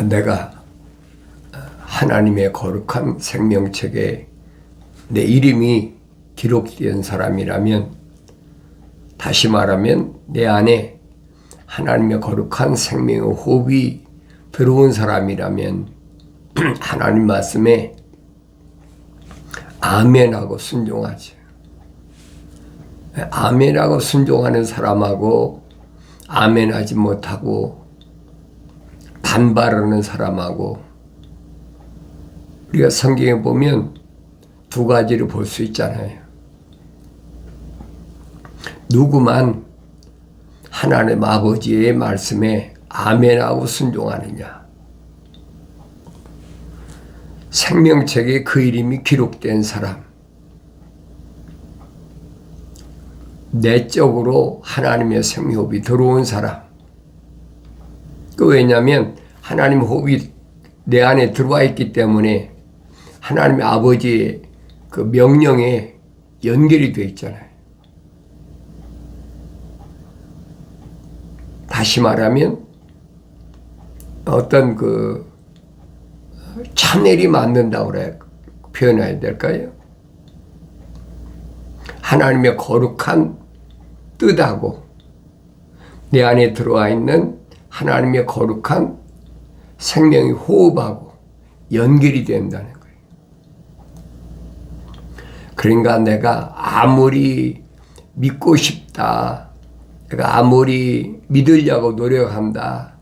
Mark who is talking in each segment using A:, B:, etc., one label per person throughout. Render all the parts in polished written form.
A: 내가 하나님의 거룩한 생명책에 내 이름이 기록된 사람이라면, 다시 말하면 내 안에 하나님의 거룩한 생명의 호흡이 들어온 사람이라면 하나님 말씀에 아멘하고 순종하지. 아멘하고 순종하는 사람하고 아멘하지 못하고 반발하는 사람하고, 우리가 성경에 보면 두 가지를 볼 수 있잖아요. 누구만 하나님 아버지의 말씀에 아멘하고 순종하느냐, 생명책에 그 이름이 기록된 사람, 내적으로 하나님의 생명호흡이 들어온 사람. 왜냐하면 하나님 호흡이 내 안에 들어와 있기 때문에 하나님의 아버지의 그 명령에 연결이 되어 있잖아요. 다시 말하면 어떤 그 차넬이 맞는다고 그래 표현해야 될까요? 하나님의 거룩한 뜻하고 내 안에 들어와 있는 하나님의 거룩한 생명의 호흡하고 연결이 된다는 거예요. 그러니까 내가 아무리 믿고 싶다, 내가 아무리 믿으려고 노력한다,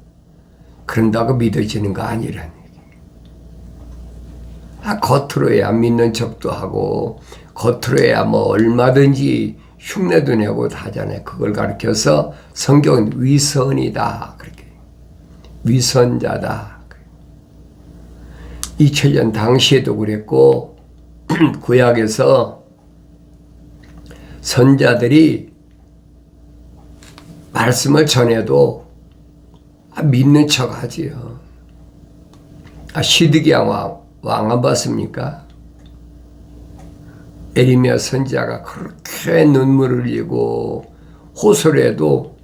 A: 그런다고 믿어지는 거 아니라는 얘기예요. 겉으로야 믿는 척도 하고 겉으로야 뭐 얼마든지 흉내도 내고 다 하잖아요. 그걸 가르쳐서 성경은 위선이다, 그렇게 위선자다. 2000년 당시에도 그랬고 구약에서 선자들이 말씀을 전해도 믿는 척 하지요. 시드기야 왕 안 봤습니까? 에레미야 선지자가 그렇게 눈물을 흘리고 호소를 해도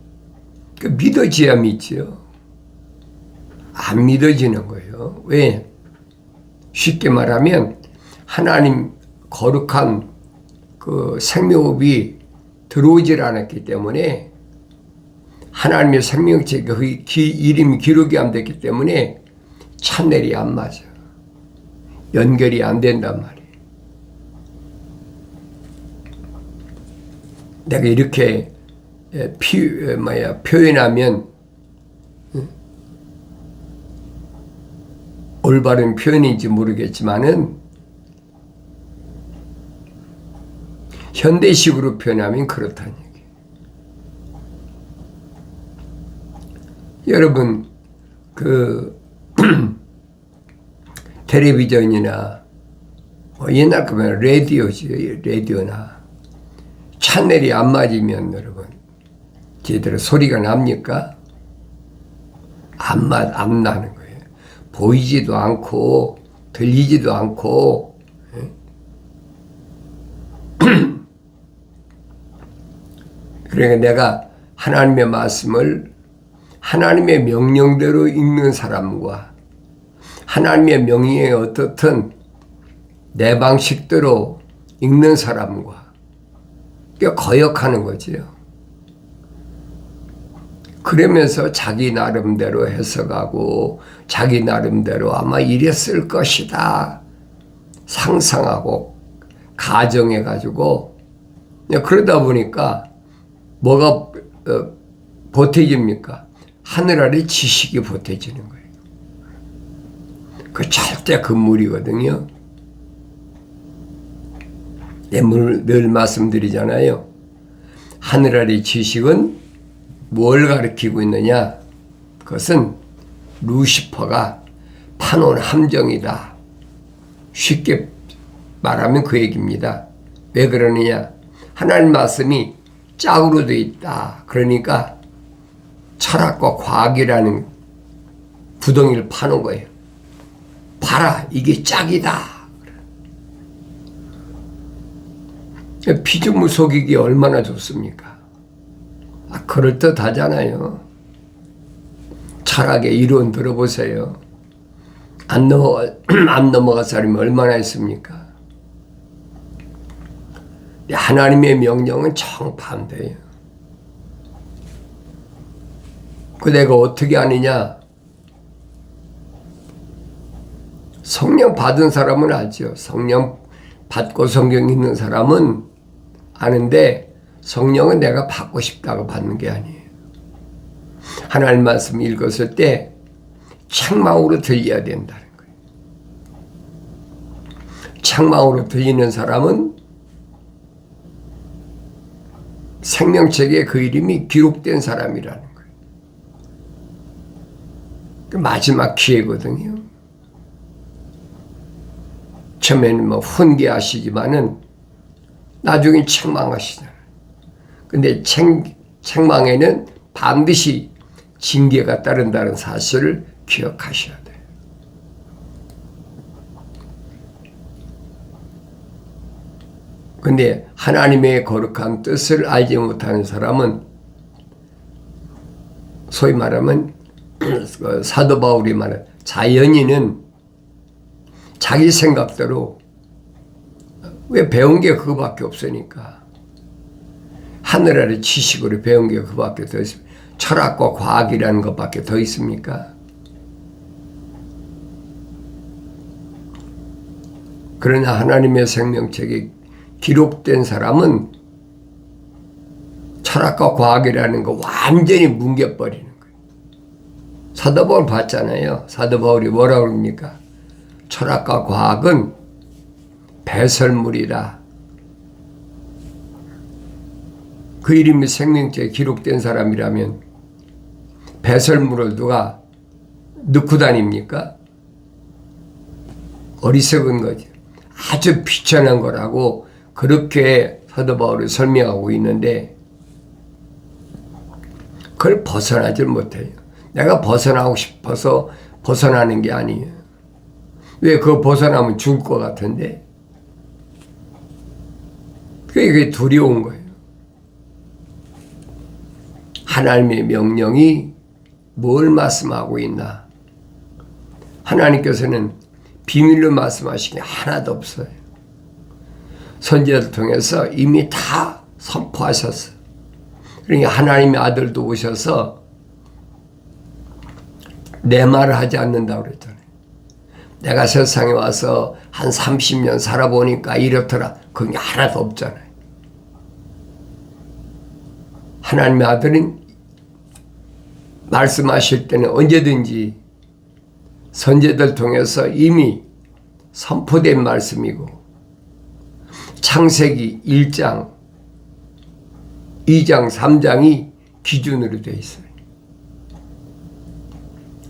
A: 믿어져야 믿지요. 안 믿어지는 거예요. 왜? 쉽게 말하면 하나님 거룩한 그 생명호흡이 들어오질 않았기 때문에, 하나님의 생명책에 그 이름이 기록이 안 됐기 때문에 찬넬이 안 맞아. 연결이 안 된단 말이에요. 내가 이렇게 표현하면 올바른 표현인지 모르겠지만은 현대식으로 표현하면 그렇다는 얘기예요. 여러분 그 텔레비전이나 옛날 거면 라디오지, 라디오나 채널이 안 맞으면 여러분 제대로 소리가 납니까? 안 나는 거예요. 보이지도 않고 들리지도 않고. 그러니까 내가 하나님의 말씀을 하나님의 명령대로 읽는 사람과 하나님의 명령에 어떻든 내 방식대로 읽는 사람과 거역하는 거지요. 그러면서 자기 나름대로 해석하고 자기 나름대로 아마 이랬을 것이다 상상하고 가정해가지고, 그러다 보니까 뭐가 보태집니까? 하늘 아래 지식이 보태지는 거예요. 그 절대 금물이거든요. 늘 말씀드리잖아요. 하늘 아래 지식은 뭘 가리키고 있느냐? 그것은 루시퍼가 파놓은 함정이다. 쉽게 말하면 그 얘기입니다. 왜 그러느냐? 하나님 말씀이 짝으로 되어 있다. 그러니까 철학과 과학이라는 구덩이를 파는 거예요. 봐라, 이게 짝이다. 피조물 속이기 얼마나 좋습니까? 그럴듯하잖아요. 철학의 이론 들어보세요. 안 넘어갈 사람이 얼마나 있습니까? 하나님의 명령은 정반대예요. 그 내가 어떻게 아느냐? 성령 받은 사람은 알죠. 성령 받고 성경 읽는 사람은 아는데 성령은 내가 받고 싶다고 받는 게 아니에요. 하나님 말씀 읽었을 때 책망으로 들려야 된다는 거예요. 책망으로 들리는 사람은 생명책에 그 이름이 기록된 사람이라는 거예요. 그 마지막 기회거든요. 처음에는 뭐 훈계하시지만은 나중에 책망하시잖아요. 근데 책망에는 반드시 징계가 따른다는 사실을 기억하셔야 돼요. 근데 하나님의 거룩한 뜻을 알지 못하는 사람은 소위 말하면 사도 바울이 말한 자연인은 자기 생각대로 왜 배운 게 그거밖에 없으니까 하늘 아래 지식으로 배운 게 그거밖에 더 있습니까? 철학과 과학이라는 것밖에 더 있습니까? 그러나 하나님의 생명책에 기록된 사람은 철학과 과학이라는 거 완전히 뭉개버리는 거예요. 사도 바울 봤잖아요. 사도 바울이 뭐라고 그럽니까? 철학과 과학은 배설물이다. 그 이름이 생명책에 기록된 사람이라면 배설물을 누가 넣고 다닙니까? 어리석은 거죠. 아주 비천한 거라고 그렇게 사도 바울이 설명하고 있는데 그걸 벗어나질 못해요. 내가 벗어나고 싶어서 벗어나는 게 아니에요. 왜 그거 벗어나면 죽을 것 같은데? 그게 두려운 거예요. 하나님의 명령이 뭘 말씀하고 있나? 하나님께서는 비밀로 말씀하신 게 하나도 없어요. 선지자를 통해서 이미 다 선포하셨어요. 그러니까 하나님의 아들도 오셔서 내 말을 하지 않는다고 그랬잖아요. 내가 세상에 와서 한 30년 살아보니까 이렇더라. 그게 하나도 없잖아요. 하나님의 아들은 말씀하실 때는 언제든지 선지자들 통해서 이미 선포된 말씀이고 창세기 1장, 2장, 3장이 기준으로 되어 있어요.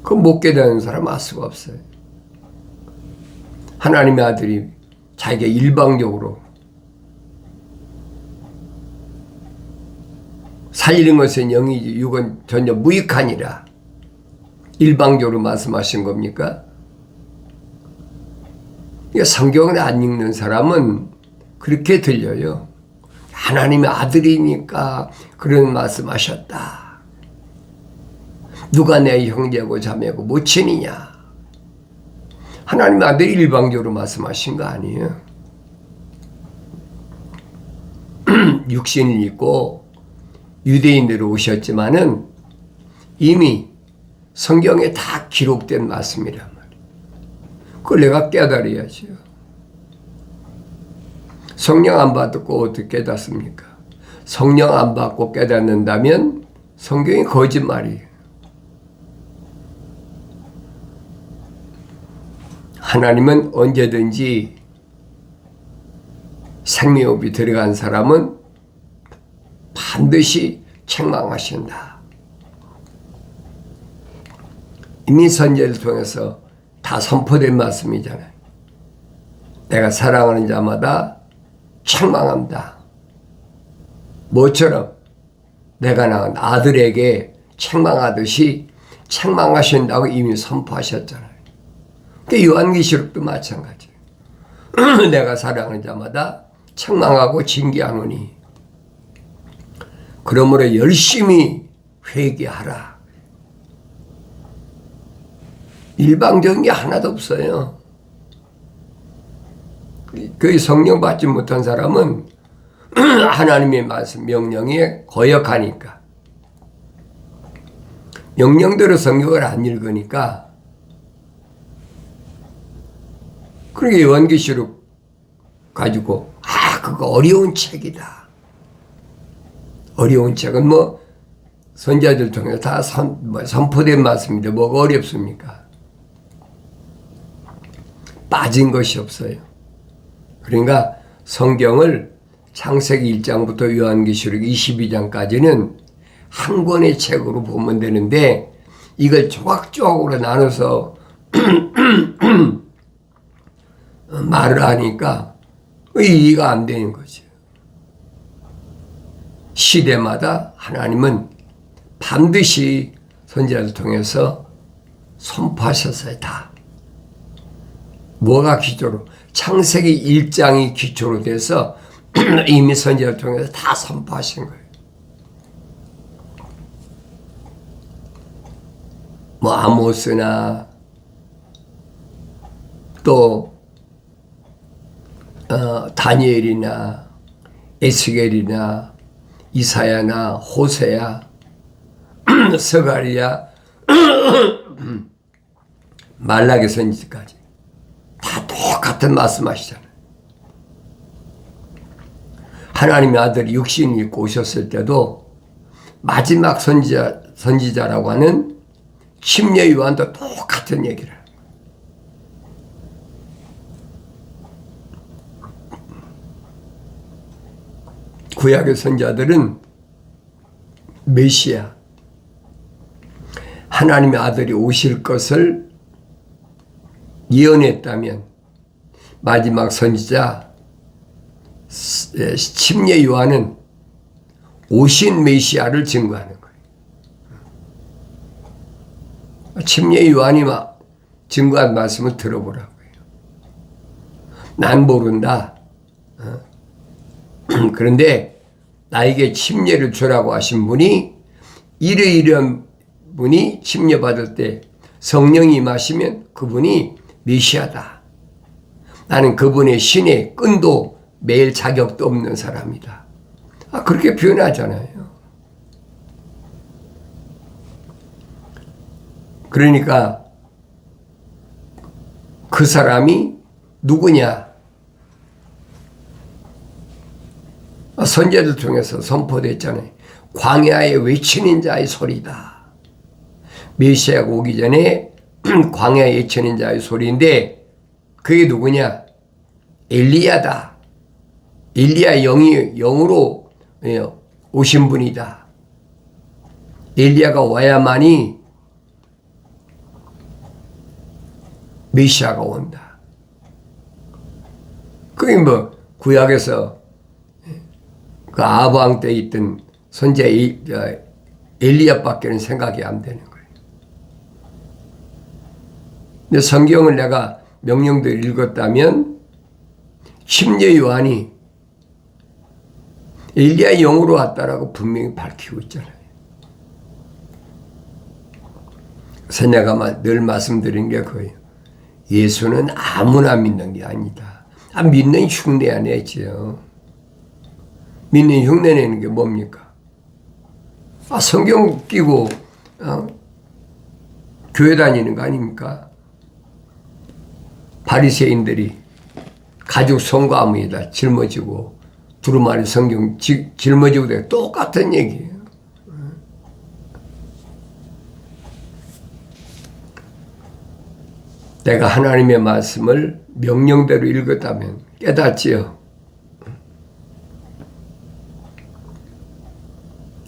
A: 그거 못 깨닫는 사람 알 수가 없어요. 하나님의 아들이 자기가 일방적으로 살리는 것은 영이지 육은 전혀 무익하니라 일방적으로 말씀하신 겁니까? 성경을 안 읽는 사람은 그렇게 들려요. 하나님의 아들이니까 그런 말씀하셨다. 누가 내 형제고 자매고 모친이냐? 하나님의 아들이 일방적으로 말씀하신 거 아니에요. 육신을 입고 유대인으로 오셨지만은 이미 성경에 다 기록된 말씀이란 말이에요. 그걸 내가 깨달아야죠. 성령 안 받고 어떻게 깨닫습니까? 성령 안 받고 깨닫는다면 성경이 거짓말이에요. 하나님은 언제든지 생명업이 들어간 사람은 반드시 책망하신다. 이미 선지자를 통해서 다 선포된 말씀이잖아요. 내가 사랑하는 자마다 책망한다. 뭐처럼 내가 낳은 아들에게 책망하듯이 책망하신다고 이미 선포하셨잖아요. 요한계시록도 마찬가지예요. 내가 사랑하는 자마다 책망하고 징계하노니 그러므로 열심히 회개하라. 일방적인 게 하나도 없어요. 그 성령 받지 못한 사람은 하나님의 말씀, 명령에 거역하니까. 명령대로 성경을 안 읽으니까. 그러게 요한계시록 가지고 그거 어려운 책이다. 어려운 책은 뭐 선지자들 통해서 다 선포된 말씀인데 뭐가 어렵습니까? 빠진 것이 없어요. 그러니까 성경을 창세기 1장부터 요한계시록 22장까지는 한 권의 책으로 보면 되는데 이걸 조각조각으로 나눠서 말을 하니까 이해가 안 되는 거죠. 시대마다 하나님은 반드시 선지자를 통해서 선포하셨어요. 다. 뭐가 기초로? 창세기 1장이 기초로 돼서 이미 선지자를 통해서 다 선포하신 거예요. 뭐 아모스나 또 다니엘이나 에스겔이나 이사야나 호세야 스가랴 말라기 선지까지 다 똑같은 말씀하시잖아요. 하나님의 아들이 육신을 입고 오셨을 때도 마지막 선지자라고 하는 침례 요한도 똑같은 얘기를 해요. 구약의 선지자들은 메시아, 하나님의 아들이 오실 것을 예언했다면 마지막 선지자 침례 요한은 오신 메시아를 증거하는 거예요. 침례 요한이 증거한 말씀을 들어보라고요. 난 모른다. 그런데 나에게 침례를 주라고 하신 분이 이러이러한 분이 침례 받을 때 성령이 임하시면 그분이 메시아다. 나는 그분의 신의 끈도 매일 자격도 없는 사람이다. 그렇게 표현하잖아요. 그러니까 그 사람이 누구냐? 선지자들 통해서 선포됐잖아요. 광야에 외치는 자의 소리다. 메시아가 오기 전에 광야에 외치는 자의 소리인데 그게 누구냐? 엘리야다. 엘리야 영으로 오신 분이다. 엘리야가 와야만이 메시아가 온다. 그게 뭐 구약에서 그 아브람 때 있던 선지자 엘리야밖에는 생각이 안 되는 거예요. 근데 성경을 내가 명령대로 읽었다면 침례 요한이 엘리야 영으로 왔다라고 분명히 밝히고 있잖아요. 그래서 내가 늘 말씀드린 게 그거예요. 예수는 아무나 믿는 게 아니다. 믿는 흉내야 내지요. 믿는 흉내 내는 게 뭡니까? 성경 끼고 교회 다니는 거 아닙니까? 바리새인들이 가죽 송가무에다 짊어지고 두루마리 성경 짊어지고 똑같은 얘기예요. 내가 하나님의 말씀을 명령대로 읽었다면 깨닫지요.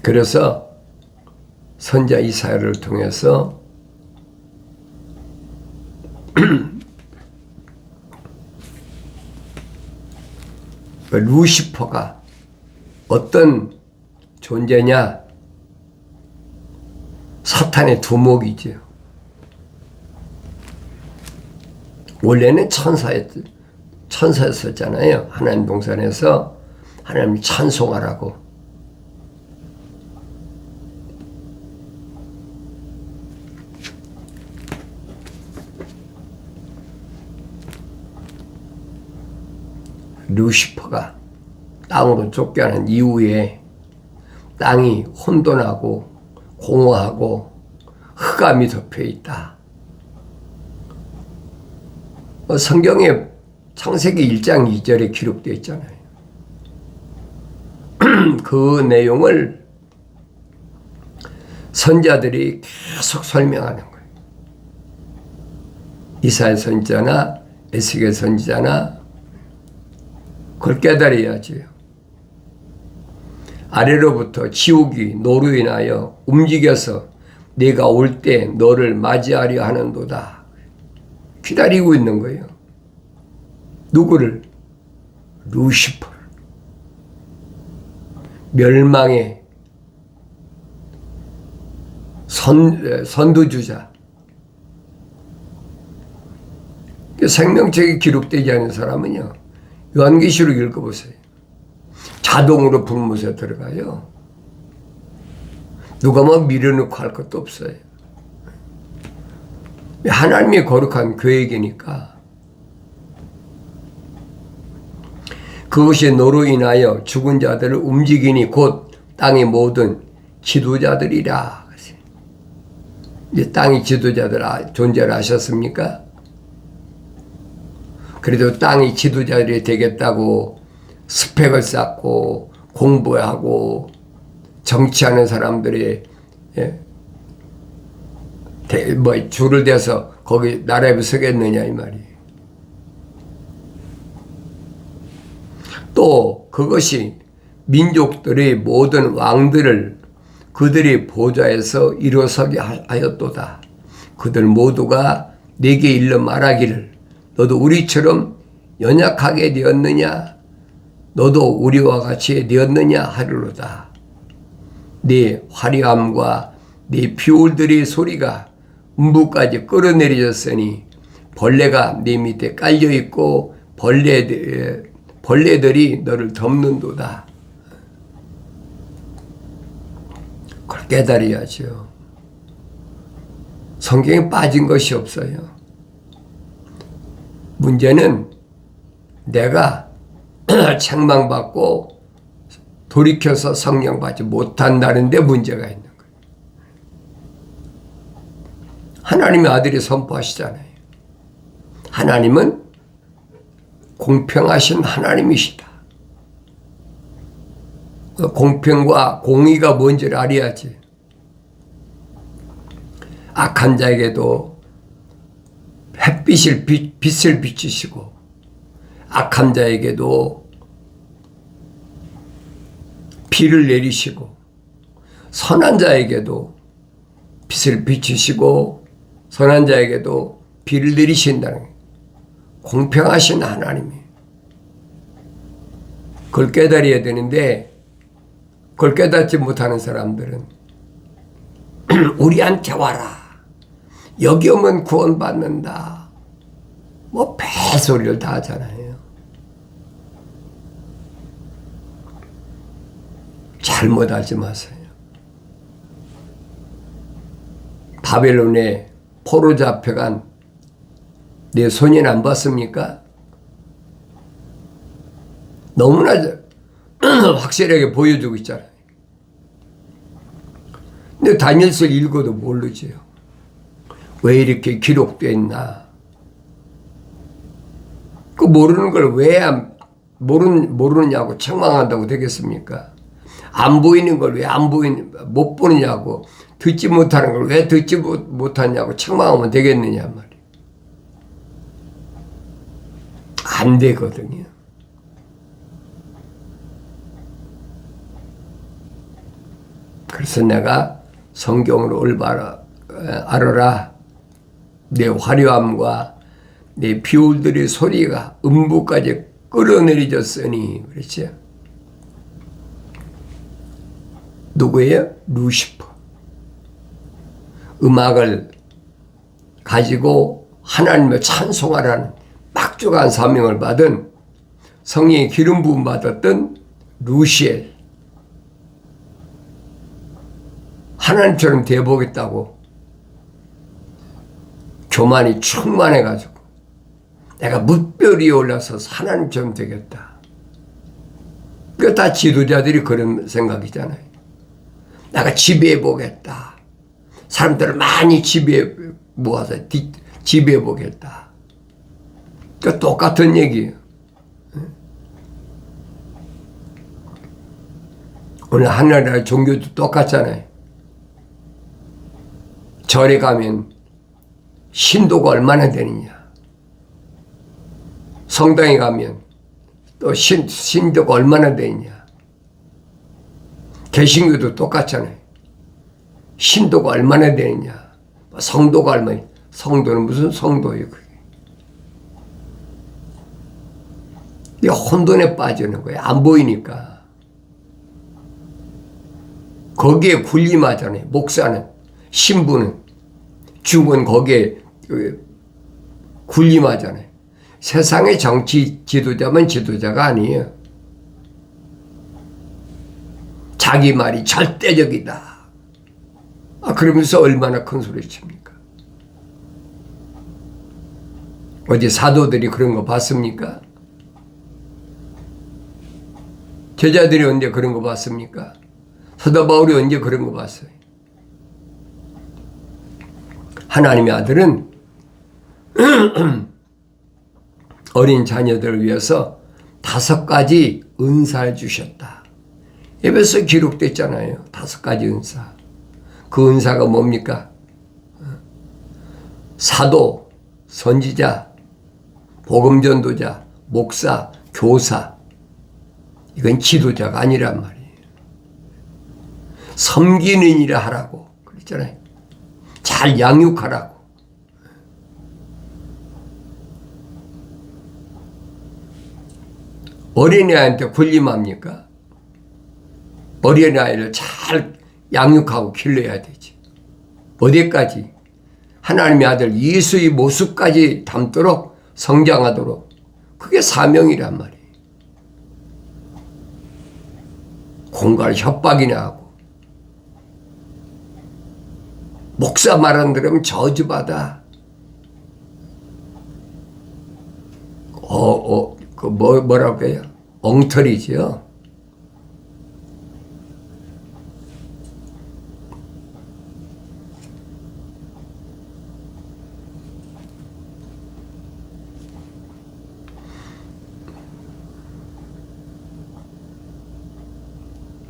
A: 그래서 선지자 이사야를 통해서 루시퍼가 어떤 존재냐? 사탄의 두목이죠. 원래는 천사였었잖아요. 하나님 동산에서 하나님을 찬송하라고. 루시퍼가 땅으로 쫓겨난 이후에 땅이 혼돈하고 공허하고 흑암이 덮여 있다. 성경에 창세기 1장 2절에 기록되어 있잖아요. 그 내용을 선자들이 계속 설명하는 거예요. 이사야 선지자나 에스겔 선지자나 그걸 깨달아야지요. 아래로부터 지옥이 너로 인하여 움직여서 네가 올 때 너를 맞이하려 하는도다. 기다리고 있는 거예요. 누구를? 루시퍼를. 멸망의 선두주자. 생명책이 기록되지 않은 사람은요, 요한계시록 읽어보세요. 자동으로 불못에 들어가요. 누가 뭐 밀어넣고 할 것도 없어요. 하나님의 거룩한 계획이니까. 그것이 너로 인하여 죽은 자들을 움직이니 곧 땅의 모든 지도자들이라. 이제 땅의 지도자들 존재를 아셨습니까? 그래도 땅의 지도자들이 되겠다고 스펙을 쌓고 공부하고 정치하는 사람들이 줄을 대서 거기 나라에 서겠느냐 이 말이에요. 또 그것이 민족들의 모든 왕들을 그들의 보좌에서 일어서게 하였도다. 그들 모두가 내게 일러 말하기를 너도 우리처럼 연약하게 되었느냐? 너도 우리와 같이 되었느냐 하리로다. 네 화려함과 네 비울들의 소리가 음부까지 끌어내려졌으니 벌레가 네 밑에 깔려있고 벌레들이 너를 덮는도다. 그걸 깨달아야죠. 성경에 빠진 것이 없어요. 문제는 내가 책망받고 돌이켜서 성령받지 못한다는 데 문제가 있는 거예요. 하나님의 아들이 선포하시잖아요. 하나님은 공평하신 하나님이시다. 공평과 공의가 뭔지를 알아야지. 악한 자에게도 빛을 비추시고 악한 자에게도 비를 내리시고 선한 자에게도 빛을 비추시고 선한 자에게도 비를 내리신다는 거예요. 공평하신 하나님이. 그걸 깨달아야 되는데 그걸 깨닫지 못하는 사람들은 우리한테 와라. 여기 오면 구원받는다. 뭐 배소리를 다 하잖아요. 잘못하지 마세요. 바벨론에 포로 잡혀간 내 손인 안 봤습니까? 너무나 확실하게 보여주고 있잖아요. 근데 다니엘서 읽어도 모르지요. 왜 이렇게 기록됐나? 그 모르는 걸 왜 모르느냐고 책망한다고 되겠습니까? 안 보이는 걸 왜 못 보느냐고, 듣지 못하는 걸 왜 듣지 못하냐고 책망하면 되겠느냐 말이에요. 안 되거든요. 그래서 내가 성경을 올바로 알아라. 내 화려함과 내 비울들의 소리가 음부까지 끌어내려졌으니. 그렇지? 누구예요? 루시퍼. 음악을 가지고 하나님을 찬송하라는 막중한 사명을 받은 성령의 기름 부음 받았던 루시엘. 하나님처럼 되어보겠다고 교만이 충만해가지고 내가 뭇별 위에 올라서 하나님처럼 되겠다. 그 다 지도자들이 그런 생각이잖아요. 내가 지배해 보겠다. 사람들을 많이 지배해 모아서 지배해 보겠다. 그 똑같은 얘기예요. 오늘 하나나라 종교도 똑같잖아요. 절에 가면 신도가 얼마나 되느냐. 성당에 가면 또 신도가 얼마나 되느냐. 개신교도 똑같잖아요. 신도가 얼마나 되느냐. 성도가 얼마나. 성도는 무슨 성도예요, 그게. 이게 혼돈에 빠지는 거예요. 안 보이니까. 거기에 군림하잖아요. 목사는, 신부는, 중은 거기에 군림하잖아요. 세상의 정치 지도자면 지도자가 아니에요. 자기 말이 절대적이다. 그러면서 얼마나 큰 소리 칩니까? 어제 사도들이 그런 거 봤습니까? 제자들이 언제 그런 거 봤습니까? 사도 바울이 언제 그런 거 봤어요? 하나님의 아들은 어린 자녀들을 위해서 5가지 은사를 주셨다. 에베소에 기록됐잖아요. 5가지 은사. 그 은사가 뭡니까? 사도, 선지자, 복음전도자, 목사, 교사. 이건 지도자가 아니란 말이에요. 섬기는 일을 하라고 그랬잖아요. 잘 양육하라고. 어린애한테 군림합니까? 어린아이를 잘 양육하고 길러야 되지. 어디까지? 하나님의 아들 예수의 모습까지 닮도록 성장하도록. 그게 사명이란 말이에요. 공갈 협박이나 하고. 목사 말 안 들으면 저주받아. 뭐라고 해요? 엉터리지요.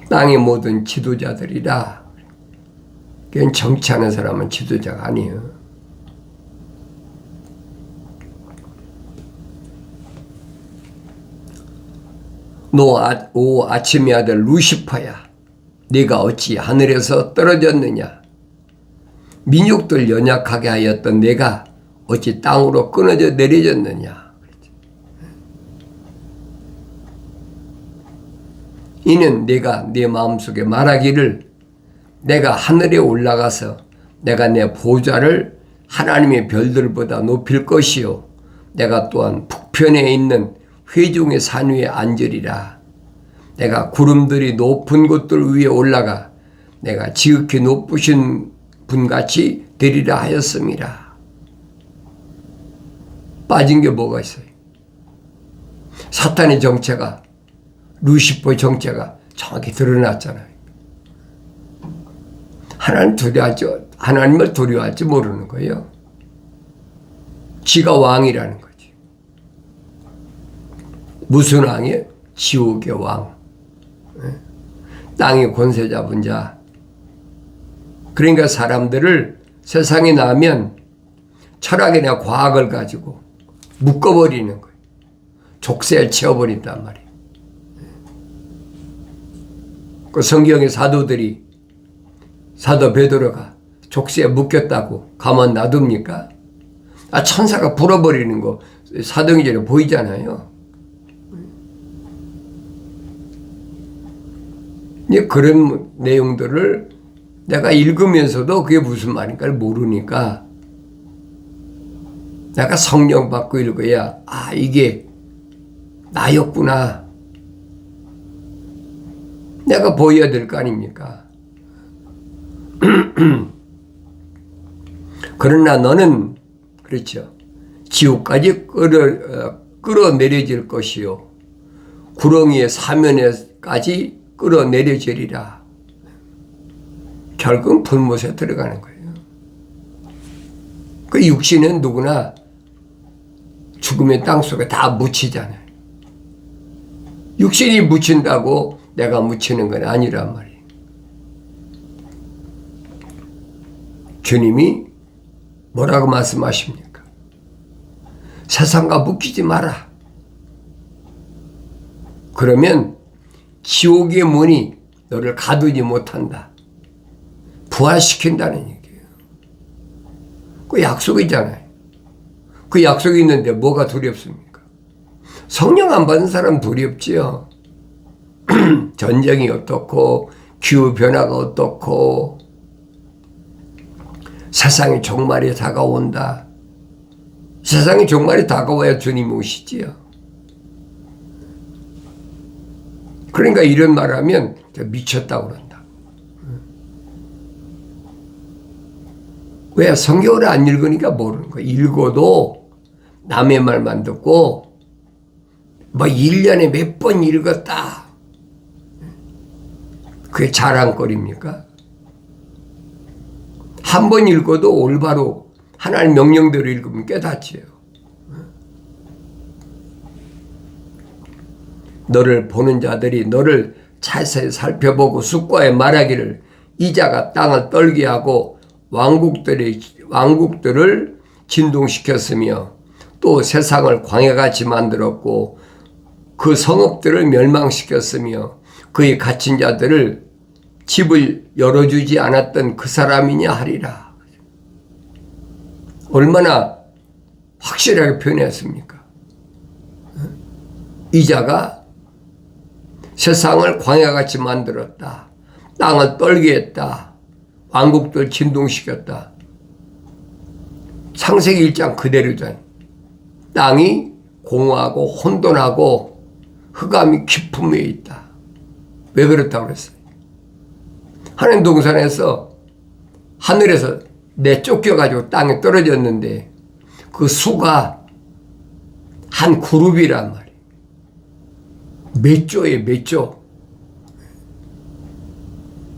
A: 땅의 모든 지도자들이라. 그건 정치하는 사람은 지도자가 아니에요. 오 아침의 아들 루시퍼야, 네가 어찌 하늘에서 떨어졌느냐. 민족들 연약하게 하였던 내가 어찌 땅으로 끊어져 내려졌느냐. 이는 내가 네 마음속에 말하기를 내가 하늘에 올라가서 내가 내 보좌를 하나님의 별들보다 높일 것이요 내가 또한 북편에 있는 회중의 산 위에 앉으리라. 내가 구름들이 높은 곳들 위에 올라가 내가 지극히 높으신 분같이 되리라 하였습니다. 빠진 게 뭐가 있어요? 사탄의 정체가, 루시퍼의 정체가 정확히 드러났잖아요. 하나님을 두려워할지 모르는 거예요. 지가 왕이라는 거지. 무슨 왕이에요? 지옥의 왕. 땅의 권세 잡은 자. 그러니까 사람들을 세상에 나면 철학이나 과학을 가지고 묶어버리는 거예요. 족쇄를 채워버린단 말이에요. 그 성경의 사도들이, 사도 베드로가 족쇄에 묶였다고 가만 놔둡니까? 천사가 불어버리는 거 사도행전에 보이잖아요. 그런 내용들을 내가 읽으면서도 그게 무슨 말인가를 모르니까 내가 성령 받고 읽어야 이게 나였구나. 내가 보여야 될 거 아닙니까? 그러나 너는 그렇죠. 지옥까지 끌어내려질 것이요 구렁이의 사면에까지 끌어내려지리라. 결국은 불못에 들어가는 거예요. 그 육신은 누구나 죽음의 땅 속에 다 묻히잖아요. 육신이 묻힌다고 내가 묻히는 건 아니란 말이에요. 주님이 뭐라고 말씀하십니까? 세상과 묶이지 마라. 그러면 지옥의 문이 너를 가두지 못한다. 부활시킨다는 얘기예요. 그 약속이잖아요. 그 약속이 있는데 뭐가 두렵습니까? 성령 안 받은 사람 두렵지요. 전쟁이 어떻고 기후변화가 어떻고 세상의 종말이 다가온다. 세상의 종말이 다가와야 주님이 오시지요. 그러니까 이런 말하면 미쳤다고 그런다. 왜? 성경을 안 읽으니까 모르는 거야. 읽어도 남의 말만 듣고 뭐 1년에 몇 번 읽었다. 그게 자랑거리입니까? 한 번 읽어도 올바로 하나님 명령대로 읽으면 깨닫지요. 너를 보는 자들이 너를 자세히 살펴보고 숙고에 말하기를 이자가 땅을 떨게 하고 왕국들을 진동시켰으며 또 세상을 광야같이 만들었고 그 성읍들을 멸망시켰으며 그의 갇힌 자들을 집을 열어주지 않았던 그 사람이냐 하리라. 얼마나 확실하게 표현했습니까? 이자가 세상을 광야같이 만들었다. 땅을 떨게 했다. 왕국들 진동시켰다. 창세기 1장 그대로잖아요. 땅이 공허하고 혼돈하고 흑암이 깊음에 있다. 왜 그렇다고 그랬어요? 하나님 동산에서 하늘에서 내쫓겨가지고 땅에 떨어졌는데 그 수가 한 그룹이란 말이에요. 몇 조에 몇 조.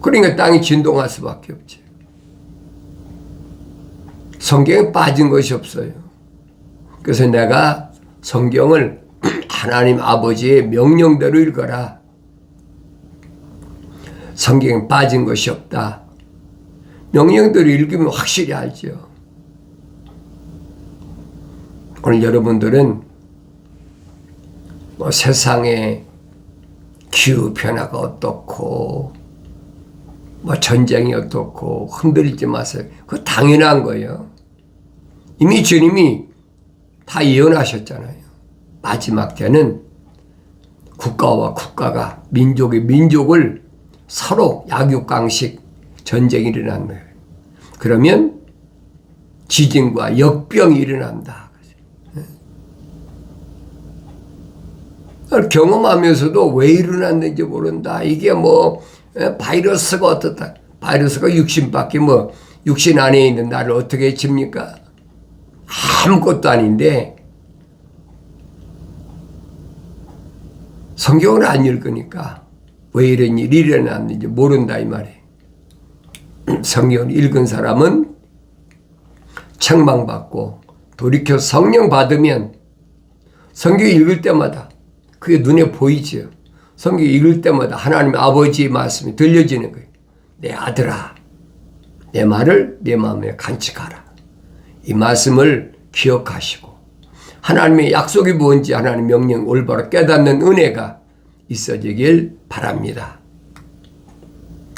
A: 그러니까 땅이 진동할 수밖에 없지. 성경에 빠진 것이 없어요. 그래서 내가 성경을 하나님 아버지의 명령대로 읽어라. 성경에 빠진 것이 없다. 명령대로 읽으면 확실히 알죠. 오늘 여러분들은 뭐 세상에 기후 변화가 어떻고 뭐 전쟁이 어떻고 흔들리지 마세요. 그거 당연한 거예요. 이미 주님이 다 예언하셨잖아요. 마지막 때는 국가와 국가가 민족이 민족을 서로 약육강식 전쟁이 일어난 거예요. 그러면 지진과 역병이 일어난다. 경험하면서도 왜 일어났는지 모른다. 이게 뭐 바이러스가 어떻다. 바이러스가 육신밖에 뭐 육신 안에 있는 나를 어떻게 칩니까? 아무것도 아닌데 성경을 안 읽으니까 왜 이런 일이 일어났는지 모른다 이 말이에요. 성경을 읽은 사람은 책망받고 돌이켜 성령 받으면 성경 읽을 때마다 그게 눈에 보이죠. 성경 읽을 때마다 하나님 아버지의 말씀이 들려지는 거예요. 내 아들아, 내 말을 내 마음에 간직하라. 이 말씀을 기억하시고 하나님의 약속이 뭔지 하나님의 명령 올바로 깨닫는 은혜가 있어지길 바랍니다.